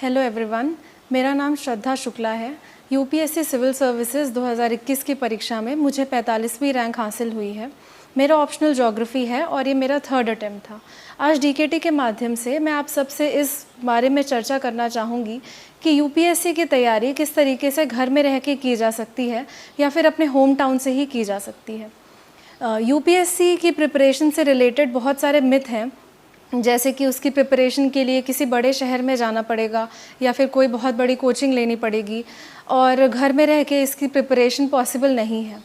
Hello everyone, मेरा नाम श्रद्धा शुक्ला है। यूपीएससी सिविल सर्विसेज 2021 की परीक्षा में मुझे 45वीं रैंक हासिल हुई है। मेरा ऑप्शनल ज्योग्राफी है और ये मेरा 3rd अटेम्प्ट था। आज डीकेटी के माध्यम से मैं आप सबसे इस बारे में चर्चा करना चाहूँगी कि यूपीएससी की तैयारी किस तरीके से घर में रह के की जा सकती है या फिर अपने होम टाउन से ही की जा सकती है। यूपीएससी की प्रिपरेशन से रिलेटेड बहुत सारे मिथ हैं, जैसे कि उसकी प्रिपरेशन के लिए किसी बड़े शहर में जाना पड़ेगा या फिर कोई बहुत बड़ी कोचिंग लेनी पड़ेगी और घर में रह के इसकी प्रिपरेशन पॉसिबल नहीं है।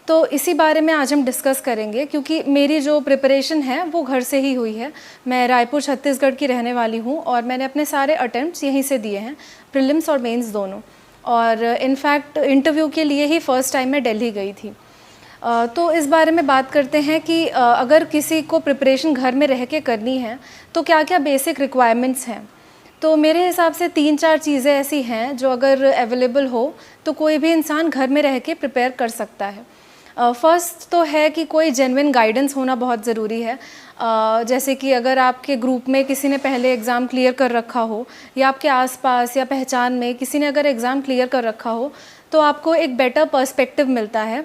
तो इसी बारे में आज हम डिस्कस करेंगे, क्योंकि मेरी जो प्रिपरेशन है वो घर से ही हुई है। मैं रायपुर छत्तीसगढ़ की रहने वाली हूँ और मैंने अपने सारे अटेम्प्ट्स यहीं से दिए हैं, प्रीलिम्स और मेंस दोनों। और इनफैक्ट इंटरव्यू के लिए ही फ़र्स्ट टाइम मैं दिल्ली गई थी। तो इस बारे में बात करते हैं कि अगर किसी को प्रिपरेशन घर में रह के करनी है तो क्या क्या बेसिक रिक्वायरमेंट्स हैं। तो मेरे हिसाब से 3-4 चीज़ें ऐसी हैं जो अगर अवेलेबल हो तो कोई भी इंसान घर में रह के प्रिपेयर कर सकता है। फर्स्ट तो है कि कोई जेन्युइन गाइडेंस होना बहुत ज़रूरी है। जैसे कि अगर आपके ग्रुप में किसी ने पहले एग्ज़ाम क्लियर कर रखा हो या आपके आसपास या पहचान में किसी ने अगर एग्ज़ाम क्लियर कर रखा हो तो आपको एक बेटर पर्सपेक्टिव मिलता है।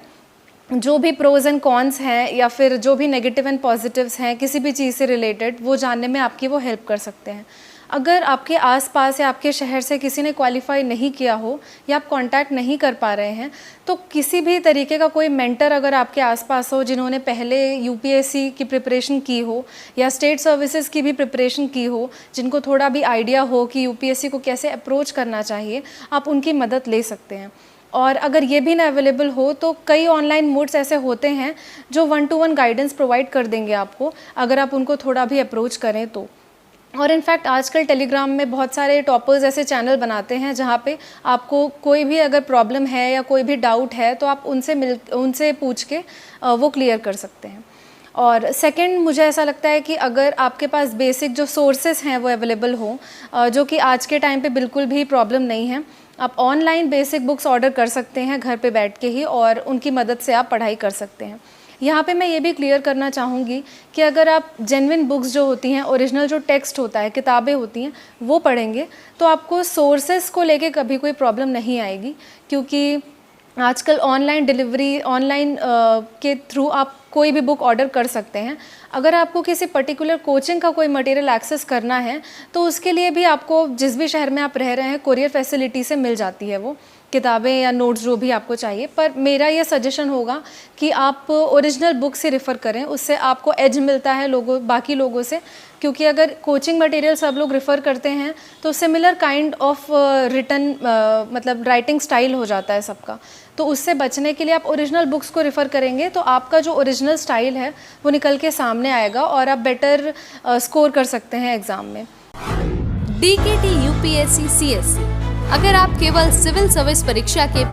जो भी प्रोज़ एंड कॉन्स हैं या फिर जो भी नेगेटिव एंड पॉजिटिव्स हैं किसी भी चीज़ से रिलेटेड, वो जानने में आपकी वो हेल्प कर सकते हैं। अगर आपके आसपास या आपके शहर से किसी ने क्वालिफाई नहीं किया हो या आप कांटेक्ट नहीं कर पा रहे हैं, तो किसी भी तरीके का कोई मेंटर अगर आपके आसपास हो जिन्होंने पहले यूपीएससी की प्रिपरेशन की हो या स्टेट सर्विसेज की भी प्रिपरेशन की हो, जिनको थोड़ा भी आइडिया हो कि यूपीएससी को कैसे अप्रोच करना चाहिए, आप उनकी मदद ले सकते हैं। और अगर ये भी ना अवेलेबल हो तो कई ऑनलाइन मोड्स ऐसे होते हैं जो 1-to-1 गाइडेंस प्रोवाइड कर देंगे आपको, अगर आप उनको थोड़ा भी अप्रोच करें तो। और इनफैक्ट आजकल टेलीग्राम में बहुत सारे टॉपर्स ऐसे चैनल बनाते हैं जहाँ पे आपको कोई भी अगर प्रॉब्लम है या कोई भी डाउट है तो आप उनसे पूछ के वो क्लियर कर सकते हैं। और सेकंड, मुझे ऐसा लगता है कि अगर आपके पास बेसिक जो सोर्सेस हैं वो अवेलेबल हो, जो कि आज के टाइम पे बिल्कुल भी प्रॉब्लम नहीं है, आप ऑनलाइन बेसिक बुक्स ऑर्डर कर सकते हैं घर पे बैठ के ही और उनकी मदद से आप पढ़ाई कर सकते हैं। यहाँ पे मैं ये भी क्लियर करना चाहूँगी कि अगर आप जेन्युइन बुक्स जो होती हैं, ओरिजिनल जो टेक्स्ट होता है, किताबें होती हैं, वो पढ़ेंगे तो आपको सोर्सेस को लेके कभी कोई प्रॉब्लम नहीं आएगी, क्योंकि आजकल ऑनलाइन डिलीवरी, ऑनलाइन के थ्रू आप कोई भी बुक ऑर्डर कर सकते हैं। अगर आपको किसी पर्टिकुलर कोचिंग का कोई मटेरियल एक्सेस करना है तो उसके लिए भी आपको जिस भी शहर में आप रह रहे हैं कोरियर फैसिलिटी से मिल जाती है वो किताबें या नोट्स जो भी आपको चाहिए। पर मेरा ये सजेशन होगा कि आप ओरिजिनल बुक से रेफ़र करें, उससे आपको एज मिलता है बाकी लोगों से, क्योंकि अगर कोचिंग मटेरियल सब लोग रेफ़र करते हैं तो सिमिलर काइंड ऑफ रिटन मतलब राइटिंग स्टाइल हो जाता है सबका। तो उससे बचने के लिए आप ओरिजिनल बुक्स को रेफ़र करेंगे तो आपका जो ओरिजिनल स्टाइल है वो निकल के सामने आएगा और आप बेटर स्कोर कर सकते हैं एग्ज़ाम में। डीकेटी यूपीएससी सीएससी, अगर आप केवल सिविल सर्विस परीक्षा के